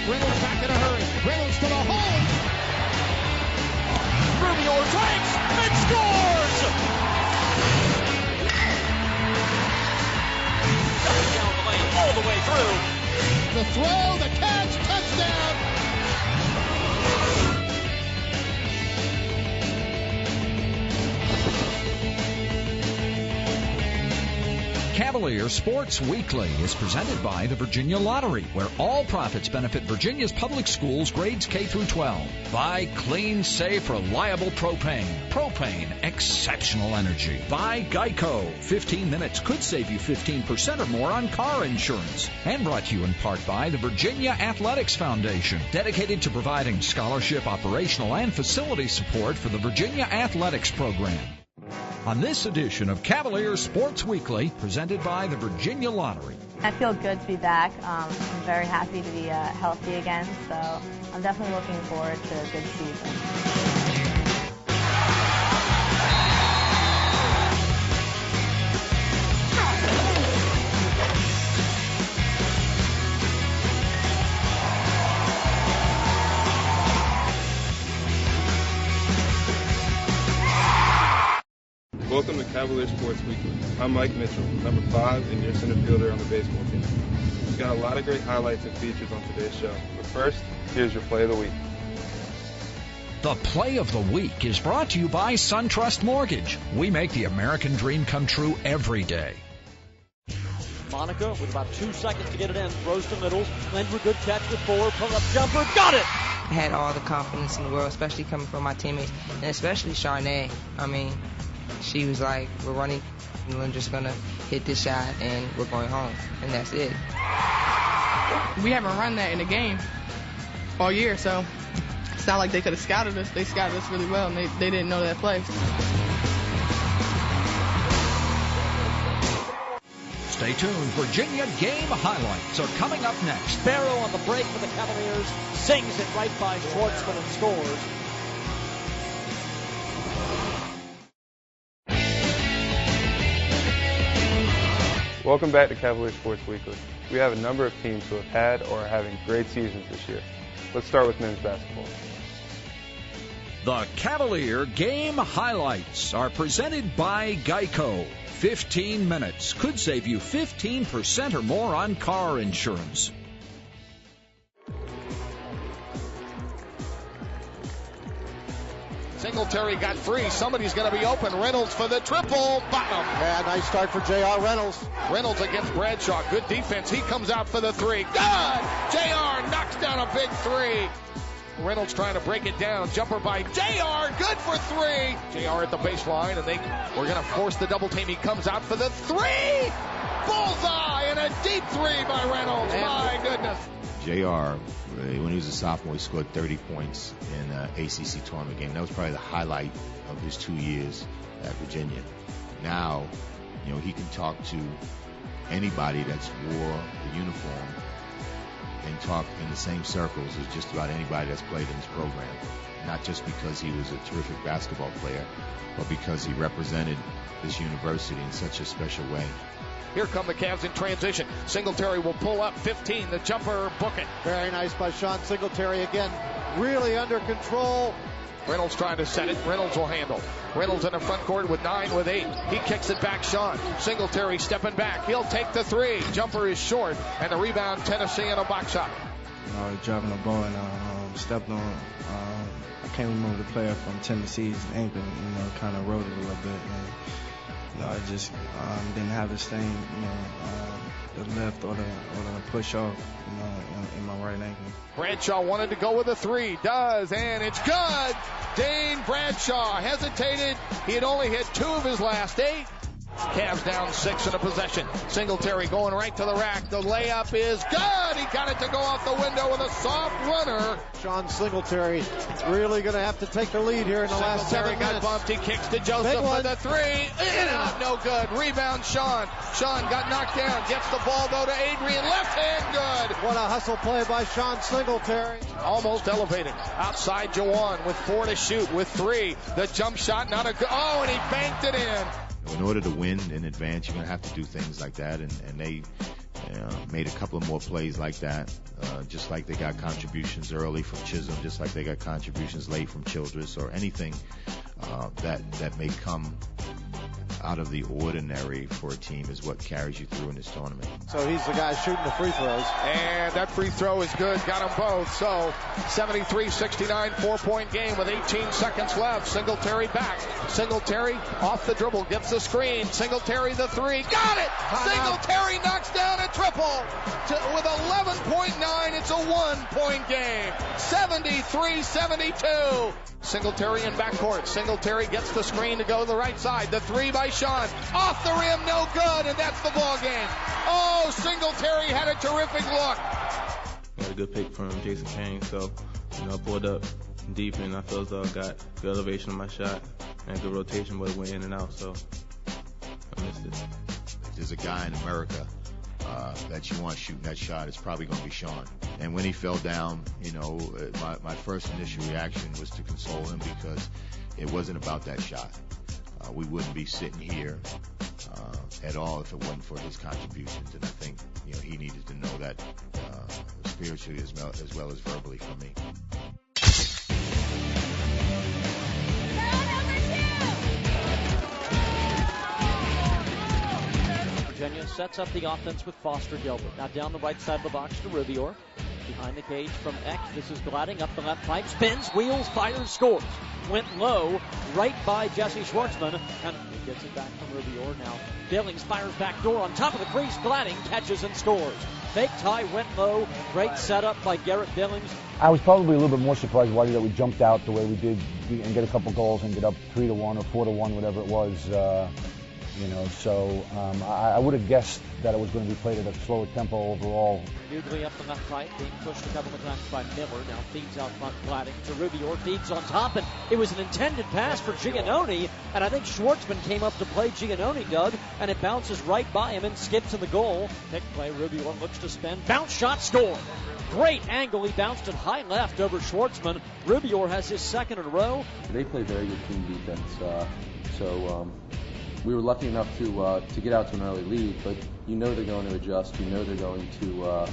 Reynolds back in a hurry. Reynolds to the hole. Rubio takes and scores! Down the lane, all the way through. The throw, the catch, touchdown! Cavalier Sports Weekly is presented by the Virginia Lottery, where all profits benefit Virginia's public schools grades K through 12. By clean, safe, reliable propane. Propane, exceptional energy. By Geico. 15 minutes could save you 15% or more on car insurance. And brought to you in part by the Virginia Athletics Foundation, dedicated to providing scholarship, operational, and facility support for the Virginia Athletics Program. On this edition of Cavalier Sports Weekly, presented by the Virginia Lottery. I feel good to be back. I'm very happy to be healthy again, so I'm definitely looking forward to a good season. Welcome to Cavalier Sports Weekly. I'm Mike Mitchell, number 5 and your center fielder on the baseball team. We've got a lot of great highlights and features on today's show. But first, here's your play of the week. The Play of the Week is brought to you by SunTrust Mortgage. We make the American dream come true every day. Monica with about 2 seconds to get it in, throws to middles. Lindra, good catch with 4, pull up jumper, got it! I had all the confidence in the world, especially coming from my teammates, and especially Charnay. I mean, she was like, we're running, and we're just going to hit this shot, and we're going home. And that's it. We haven't run that in a game all year, so it's not like they could have scouted us. They scouted us really well, and they didn't know that play. Stay tuned. Virginia game highlights are coming up next. Barrow on the break for the Cavaliers, sings it right by Schwartzman and scores. Welcome back to Cavalier Sports Weekly. We have a number of teams who have had or are having great seasons this year. Let's start with men's basketball. The Cavalier game highlights are presented by Geico. 15 minutes could save you 15% or more on car insurance. Singletary got free. Somebody's going to be open. Reynolds for the triple. Bottom. Yeah, nice start for J.R. Reynolds. Reynolds against Bradshaw. Good defense. He comes out for the three. Good! J.R. knocks down a big three. Reynolds trying to break it down. Jumper by J.R. Good for three. J.R. at the baseline, and they were going to force the double team. He comes out for the three. Bullseye, and a deep three by Reynolds. My goodness. J.R., when he was a sophomore, he scored 30 points in an ACC tournament game. That was probably the highlight of his 2 years at Virginia. Now, he can talk to anybody that's wore the uniform and talk in the same circles as just about anybody that's played in this program. Not just because he was a terrific basketball player, but because he represented this university in such a special way. Here come the Cavs in transition. Singletary will pull up 15. The jumper, book it. Very nice by Sean Singletary again. Really under control. Reynolds trying to set it. Reynolds will handle. Reynolds in the front court with 9 with 8. He kicks it back. Sean Singletary stepping back. He'll take the three. Jumper is short. And the rebound, Tennessee in a box shot. Driving the ball and stepped on. I can't remember the player from Tennessee's ankle. Kind of rode it a little bit. And, I just didn't have the same, the lift or the push off, in my right ankle. Bradshaw wanted to go with a three, does, and it's good. Dane Bradshaw hesitated. He had only hit 2 of his last 8. Cavs down 6 in a possession. Singletary going right to the rack. The layup is good. He got it to go off the window with a soft runner. Sean Singletary really going to have to take the lead here in the last 7 minutes. Got bumped. He kicks to Joseph for the three. In and out, no good. Rebound, Sean. Sean got knocked down. Gets the ball, though, to Adrian. Left hand, good. What a hustle play by Sean Singletary. Almost elevated. Outside Jawan with 4 to shoot with 3. The jump shot, not a good. Oh, and he banked it in. In order to win in advance, you're going to have to do things like that, and they Made a couple of more plays like that, just like they got contributions early from Chisholm, just like they got contributions late from Childress, or anything that may come out of the ordinary for a team is what carries you through in this tournament. So he's the guy shooting the free throws. And that free throw is good. Got them both. So 73-69, 4-point game with 18 seconds left. Singletary back. Singletary off the dribble. Gets the screen. Singletary the three. Got it! Singletary knocks down a triple. With 11.9, it's a 1-point game. 73-72. Singletary in backcourt. Singletary gets the screen to go to the right side. The three by Sean. Off the rim, no good, and that's the ball game. Oh, Singletary had a terrific look. Got a good pick from Jason Kane, so I pulled up deep, and I feel as though I got good elevation on my shot and good rotation, but it went in and out, so I missed it. If there's a guy in America that you want shooting that shot, it's probably going to be Sean. And when he fell down, my first initial reaction was to console him, because it wasn't about that shot. We wouldn't be sitting here at all if it wasn't for his contributions. And I think he needed to know that spiritually as well as verbally from me. Virginia sets up the offense with Foster Gilbert. Now down the right side of the box to Rubior. Behind the cage from Eck. This is Glading up the left pipe. Spins, wheels, fires, scores. Went low, right by Jesse Schwartzman. And he gets it back from Rubior. Now Billings fires back door on top of the crease. Glading catches and scores. Fake tie went low. Great setup by Garrett Billings. I was probably a little bit more surprised, Whitey, that we jumped out the way we did and get a couple goals and get up 3-1 or 4-1, whatever it was. So I would have guessed that it was going to be played at a slower tempo overall. Hughley up the left pipe, being pushed a couple of times by Miller. Now feeds out front, Glading to Rubior, feeds on top, and it was an intended pass for Giannoni, and I think Schwartzman came up to play Giannoni, Doug, and it bounces right by him and skips in the goal. Pick play, Rubior looks to spin, bounce shot, score. Great angle, he bounced it high left over Schwartzman. Rubior has his second in a row. They play very good team defense, we were lucky enough to get out to an early lead, but they're going to adjust. They're going to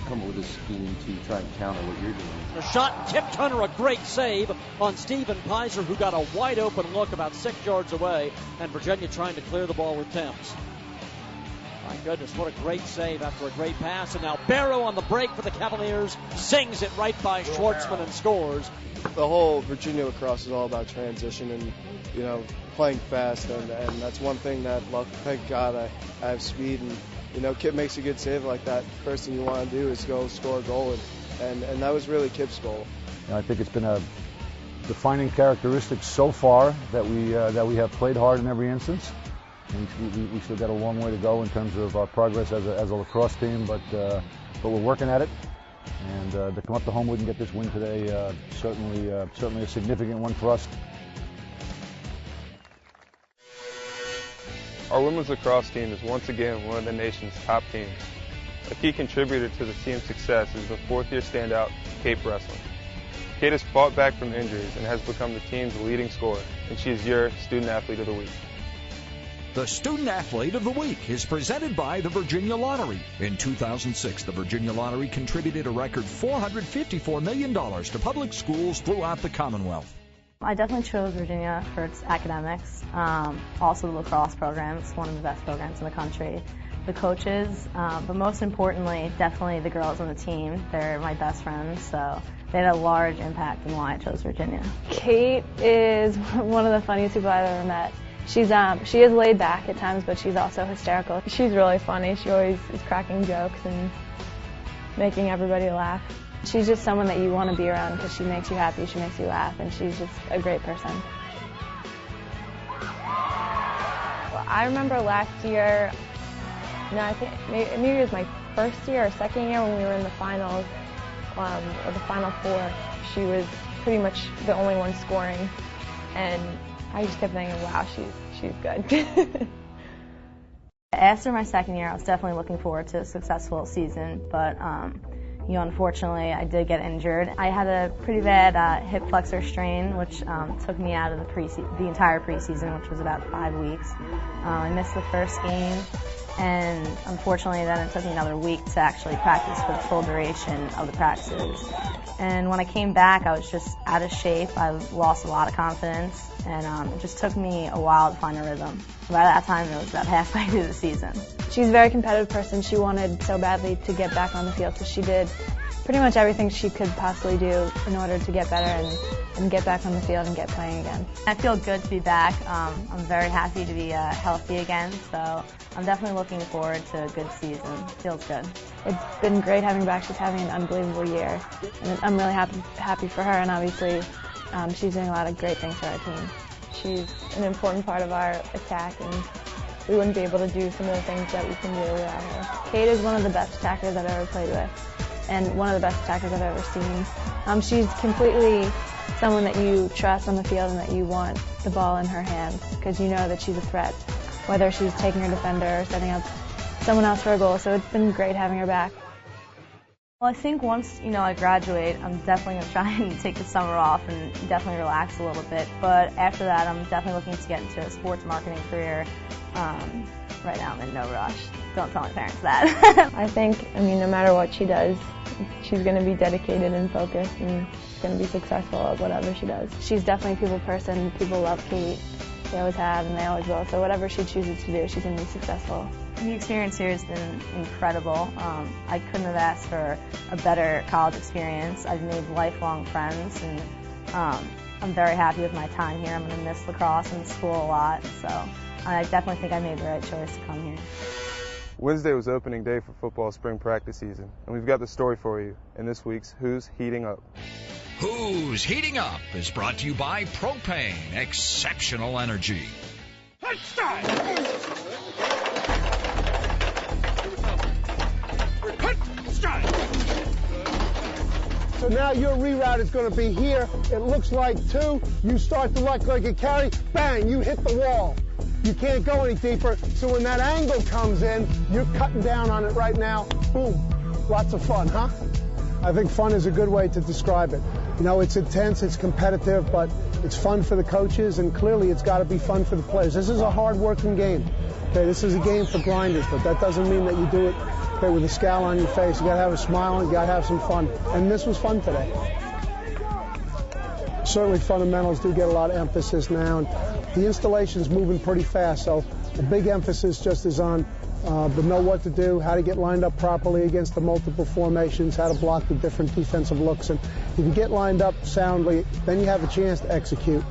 come up with a scheme to try and counter what you're doing. The shot tipped under, a great save on Steven Pizer, who got a wide open look about 6 yards away, and Virginia trying to clear the ball with Thames. My goodness, what a great save after a great pass. And now Barrow on the break for the Cavaliers, sings it right by Schwartzman and scores. The whole Virginia lacrosse is all about transition and, playing fast. And that's one thing that, thank God, I have speed. And, Kip makes a good save like that. First thing you want to do is go score a goal. And that was really Kip's goal. I think it's been a defining characteristic so far that we have played hard in every instance. And we still got a long way to go in terms of our progress as a lacrosse team, but we're working at it. And to come up to Homewood and get this win today, certainly a significant one for us. Our women's lacrosse team is once again one of the nation's top teams. A key contributor to the team's success is the fourth-year standout, Kate Breslin. Kate has fought back from injuries and has become the team's leading scorer, and she is your Student Athlete of the Week. The Student Athlete of the Week is presented by the Virginia Lottery. In 2006, the Virginia Lottery contributed a record $454 million to public schools throughout the Commonwealth. I definitely chose Virginia for its academics, also the lacrosse program. It's one of the best programs in the country. The coaches, but most importantly, definitely the girls on the team. They're my best friends, so they had a large impact in why I chose Virginia. Kate is one of the funniest people I've ever met. She is laid back at times, but she's also hysterical. She's really funny. She always is cracking jokes and making everybody laugh. She's just someone that you want to be around because she makes you happy, she makes you laugh, and she's just a great person. Well, I remember last year, I think maybe it was my first year or second year when we were in the finals, or the Final Four. She was pretty much the only one scoring, and I just kept thinking, wow, she's good. After my second year, I was definitely looking forward to a successful season, but unfortunately, I did get injured. I had a pretty bad hip flexor strain, which took me out of the entire preseason, which was about 5 weeks. I missed the first game, And unfortunately, then it took me another week to actually practice for the full duration of the practices. And when I came back, I was just out of shape. I lost a lot of confidence, and it just took me a while to find a rhythm. By that time, it was about halfway through the season. She's a very competitive person. She wanted so badly to get back on the field, so she did pretty much everything she could possibly do in order to get better and get back on the field and get playing again. I feel good to be back. I'm very happy to be healthy again, so I'm definitely looking forward to a good season. Feels good. It's been great having her back. She's having an unbelievable year, and I'm really happy for her, and obviously she's doing a lot of great things for our team. She's an important part of our attack, and we wouldn't be able to do some of the things that we can do without her. Kate is one of the best attackers I've ever played with, and one of the best attackers I've ever seen. She's completely someone that you trust on the field and that you want the ball in her hands because you know that she's a threat, whether she's taking her defender or setting up someone else for a goal. So it's been great having her back. Well, I think once I graduate, I'm definitely going to try and take the summer off and definitely relax a little bit. But after that, I'm definitely looking to get into a sports marketing career. Right now, I'm in no rush. Don't tell my parents that. I think, no matter what she does, she's going to be dedicated and focused and going to be successful at whatever she does. She's definitely a people person. People love Kate. They always have and they always will. So whatever she chooses to do, she's going to be successful. The experience here has been incredible. I couldn't have asked for a better college experience. I've made lifelong friends, and I'm very happy with my time here. I'm going to miss lacrosse and school a lot, so I definitely think I made the right choice to come here. Wednesday was opening day for football spring practice season, and we've got the story for you in this week's Who's Heating Up. Who's Heating Up is brought to you by Propane, exceptional energy. So now your reroute is going to be here. It looks like 2. You start to look like a carry. Bang, you hit the wall. You can't go any deeper. So when that angle comes in, you're cutting down on it right now. Boom. Lots of fun, huh? I think fun is a good way to describe it. It's intense, it's competitive, but it's fun for the coaches, and clearly it's got to be fun for the players. This is a hard-working game. Okay, this is a game for grinders, but that doesn't mean that you do it with a scowl on your face. You got to have a smile and you got to have some fun. And this was fun today. Certainly fundamentals do get a lot of emphasis now, and the installation's moving pretty fast, so the big emphasis just is on the know what to do, how to get lined up properly against the multiple formations, how to block the different defensive looks. And if you get lined up soundly, then you have a chance to execute.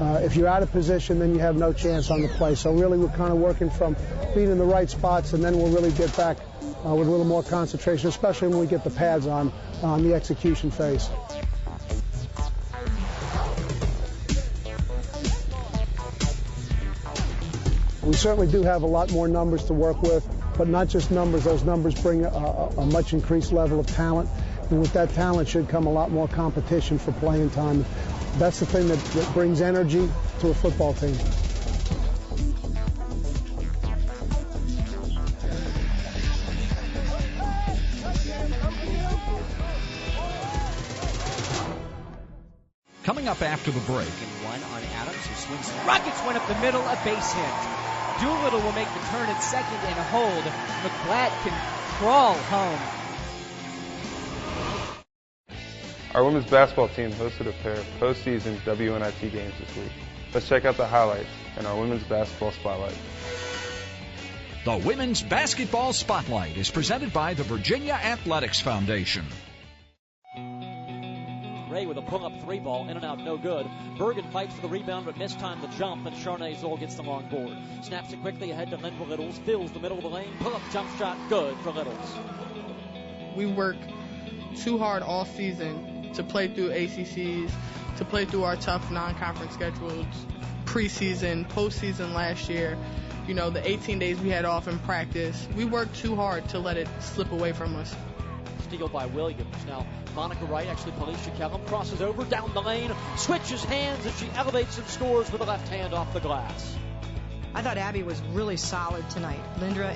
If you're out of position, then you have no chance on the play. So really we're kind of working from being in the right spots, and then we'll really get back with a little more concentration, especially when we get the pads on the execution phase. We certainly do have a lot more numbers to work with, but not just numbers. Those numbers bring a much increased level of talent, and with that talent should come a lot more competition for playing time. That's the thing that brings energy to a football team. Coming up after the break. And one on Adams, who swings. Rockets went up the middle, a base hit. Doolittle will make the turn at second and hold. McGlatt can crawl home. Our women's basketball team hosted a pair of postseason WNIT games this week. Let's check out the highlights in our women's basketball spotlight. The Women's Basketball Spotlight is presented by the Virginia Athletics Foundation. Ray with a pull-up 3-ball, in and out, no good. Bergen fights for the rebound, but mistimed the jump, and Charnay Zoll gets the long board. Snaps it quickly ahead to Linda Littles, fills the middle of the lane, pull-up jump shot, good for Littles. We work too hard all season to play through ACCs, to play through our tough non-conference schedules, preseason, postseason last year. The 18 days we had off in practice. We worked too hard to let it slip away from us. Steal by Williams. Now, Monica Wright, actually Felicia Kellum, crosses over down the lane, switches hands as she elevates and scores with the left hand off the glass. I thought Abby was really solid tonight. Lindra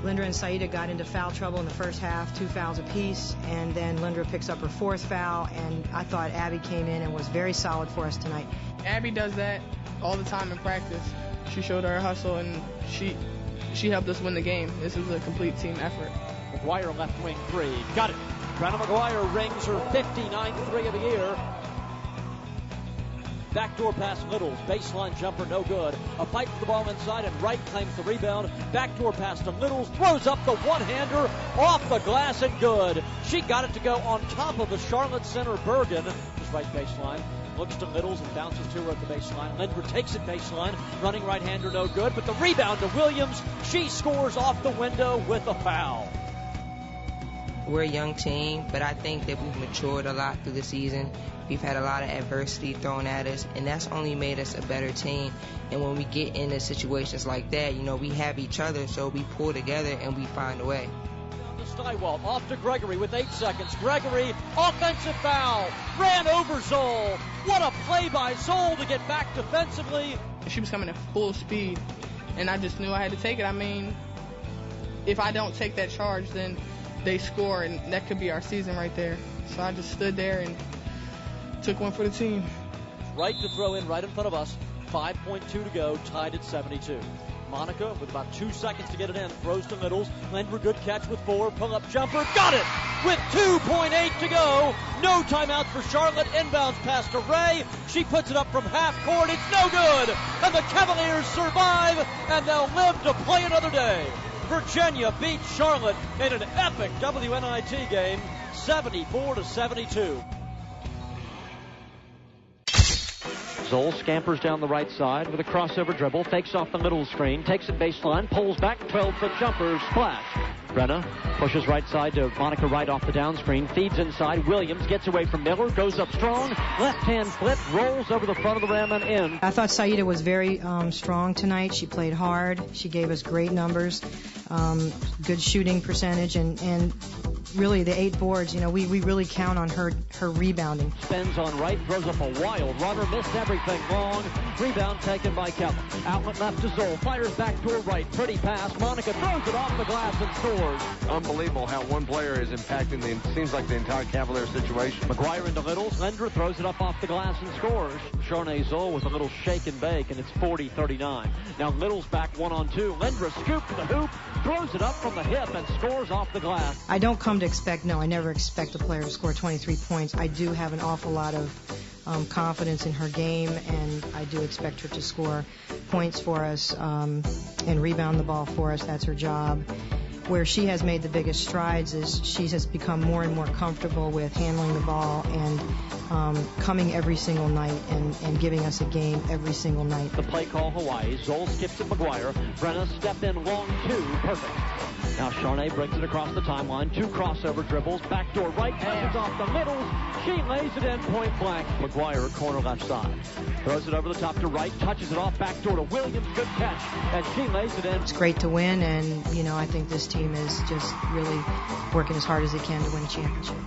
and Saida got into foul trouble in the first half, 2 fouls apiece, and then Lindra picks up her 4th foul, and I thought Abby came in and was very solid for us tonight. Abby does that all the time in practice. She showed her hustle, and she helped us win the game. This was a complete team effort. McGuire left wing three. Got it. Brenna McGuire rings her 59th three of the year. Backdoor pass Littles. Baseline jumper, no good. A fight for the ball inside, and Wright claims the rebound. Backdoor pass to Littles. Throws up the one-hander off the glass and good. She got it to go on top of the Charlotte center Bergen. Just right baseline. Looks to Littles and bounces to her at the baseline. Lindner takes it baseline. Running right-hander, no good. But the rebound to Williams. She scores off the window with a foul. We're a young team, but I think that we've matured a lot through the season. We've had a lot of adversity thrown at us, and that's only made us a better team. And when we get into situations like that, you know, we have each other, so we pull together and we find a way. Steiwalt off to Gregory with 8 seconds. Gregory, offensive foul, ran over Zoll. What a play by Zoll to get back defensively. She was coming at full speed, and I just knew I had to take it. I mean, if I don't take that charge, then they score, and that could be our season right there. So I just stood there and took one for the team. Right to throw in right in front of us. 5.2 to go, tied at 72. Monica, with about 2 seconds to get it in, throws to Littles. Lindner, good catch with 4. Pull-up jumper, got it! With 2.8 to go. No timeout for Charlotte. Inbounds pass to Ray. She puts it up from half court. It's no good. And the Cavaliers survive, and they'll live to play another day. Virginia beats Charlotte in an epic WNIT game, 74-72. Zoll scampers down the right side with a crossover dribble, fakes off the middle screen, takes it baseline, pulls back, 12-foot jumper, splash. Brenna pushes right side to Monica Wright off the down screen, feeds inside, Williams gets away from Miller, goes up strong, left-hand flip, rolls over the front of the rim and in. I thought Saida was very strong tonight. She played hard. She gave us great numbers, good shooting percentage, and really the 8 boards, you know, we really count on her rebounding. Spins on right, throws up a wild runner, missed everything long. Rebound taken by Kelly. Outlet left to Zoll, fires back to her right, pretty pass. Monica throws it off the glass and scores. Unbelievable how one player is impacting seems like the entire Cavalier situation. McGuire into Littles. Lindner throws it up off the glass and scores. Charnay Zoll with a little shake and bake, and it's 40-39. Now Littles back 1-on-2. Lindner scoop to the hoop, throws it up from the hip and scores off the glass. I don't come to expect, no, I never expect a player to score 23 points. I do have an awful lot of confidence in her game, and I do expect her to score points for us and rebound the ball for us. That's her job. Where she has made the biggest strides is she has become more and more comfortable with handling the ball and coming every single night and giving us a game every single night. The play call Hawaii. Zoll skips at McGuire. Brenna step in long 2. Perfect. Now Charnay brings it across the timeline. 2 crossover dribbles. Backdoor right. Passes off the middle. She lays it in point blank. McGuire corner left side. Throws it over the top to right. Touches it off. Backdoor to Williams. Good catch. And she lays it in. It's great to win, and, you know, I think this team is just really working as hard as they can to win a championship.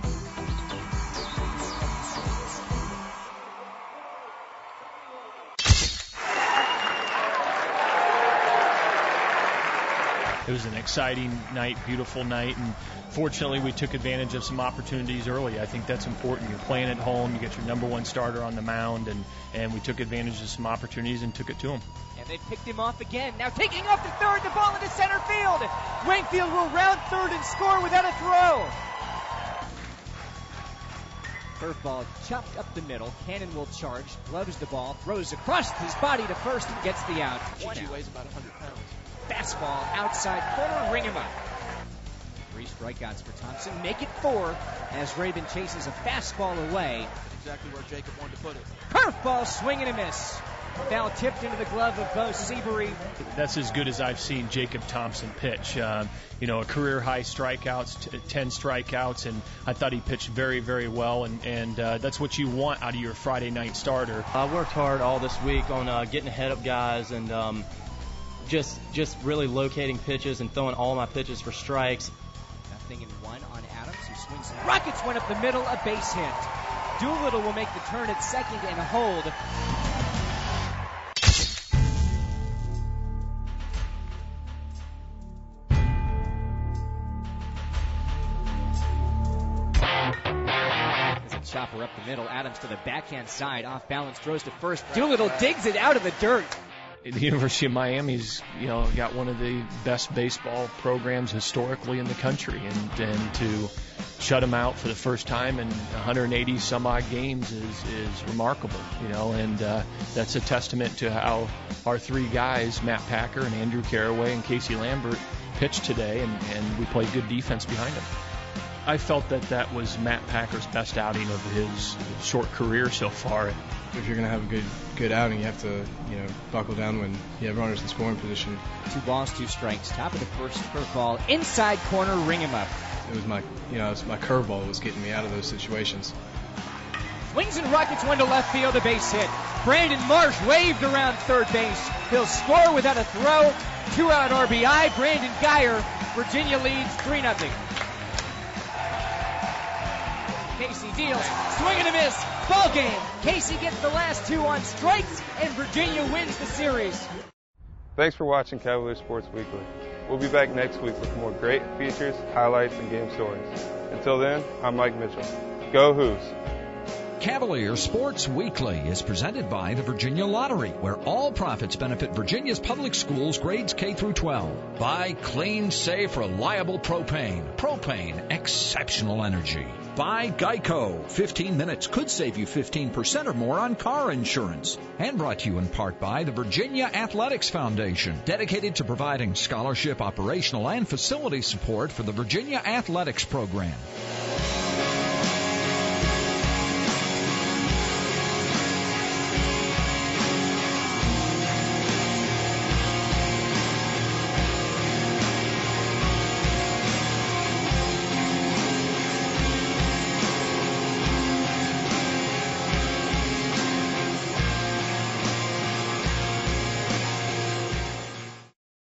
It was an exciting night, beautiful night, and fortunately we took advantage of some opportunities early. I think that's important. You're playing at home, you get your number 1 starter on the mound, and we took advantage of some opportunities and took it to him. And they picked him off again. Now taking off the third, the ball into center field. Wakefield will round third and score without a throw. Curveball chopped up the middle. Cannon will charge, gloves the ball, throws across his body to first and gets the out. Gigi weighs about 100 pounds. Fastball outside corner, ring him up. 3 strikeouts for Thompson. Make it 4 as Rabin chases a fastball away. That's exactly where Jacob wanted to put it. Curveball, swing and a miss. Foul tipped into the glove of Bo Seabury. That's as good as I've seen Jacob Thompson pitch. A career high strikeouts, 10 strikeouts, and I thought he pitched very, very well, and that's what you want out of your Friday night starter. I worked hard all this week on getting ahead of guys and just really locating pitches and throwing all my pitches for strikes. 0-1 on Adams, who swings and rockets one up the middle, a base hit. Doolittle will make the turn at second and a hold. There's a chopper up the middle. Adams to the backhand side, off balance, throws to first. Doolittle digs it out of the dirt. The University of Miami's, got one of the best baseball programs historically in the country, and to shut them out for the first time in 180 some odd games is remarkable, and that's a testament to how our three guys, Matt Packer and Andrew Carraway and Casey Lambert, pitched today, and we played good defense behind them. I felt that was Matt Packer's best outing of his short career so far. If you're going to have a good outing, you have to, buckle down when you have runners in scoring position. 2 balls, 2 strikes. Top of the first, curveball, inside corner, ring him up. It was my curveball was getting me out of those situations. Swings and rockets one to left field, a base hit. Brandon Marsh waved around third base. He'll score without a throw. 2-out RBI. Brandon Geyer. Virginia leads 3-0. Casey deals, swing and a miss, ball game. Casey gets the last 2 on strikes, and Virginia wins the series. Thanks for watching Cavalier Sports Weekly. We'll be back next week with more great features, highlights, and game stories. Until then, I'm Mike Mitchell. Go Hoos! Cavalier Sports Weekly is presented by the Virginia Lottery, where all profits benefit Virginia's public schools grades K through 12. By clean, safe, reliable propane. Propane, exceptional energy. By Geico. 15 minutes could save you 15% or more on car insurance. And brought to you in part by the Virginia Athletics Foundation, dedicated to providing scholarship, operational, and facility support for the Virginia Athletics program.